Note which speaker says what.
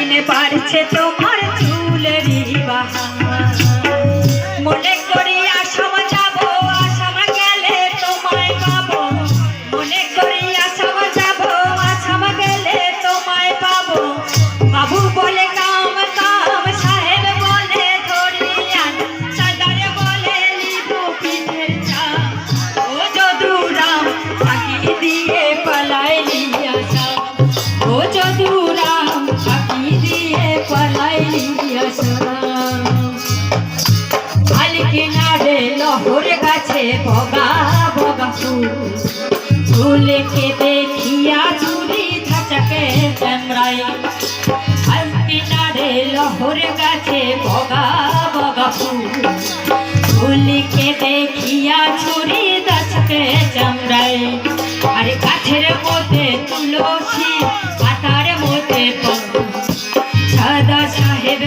Speaker 1: দিন বাড়ছে তোমার চুলেরই বাহার মনে করি আসাম যাব আসাম গেলে তোমায় পাবো মনে করি আসাম যাব আসাম গেলে তোমায় পাবো বাবু বলে কাম কাম সাহেব বলে ধরিয়ান সাদারে বলে লিবু পিঠের চা ও যদুরাম ফাঁকি দিয়ে পালাইলি আসাম ও যদুরাম ফাঁকি দিয়ে পালাইলি আসাম আল কিনারে লহর গাছে বগা বগা ফুলকে দেখিয়া চুরি ধাচকে চামড়াই আল কিনারে লহর গাছে বগা বগা ফুলকে দেখিয়া চুরি ধাচকে চামড়াই আর গাছের মধ্যে তুলসী পাতার মধ্যে সাদা সাহেব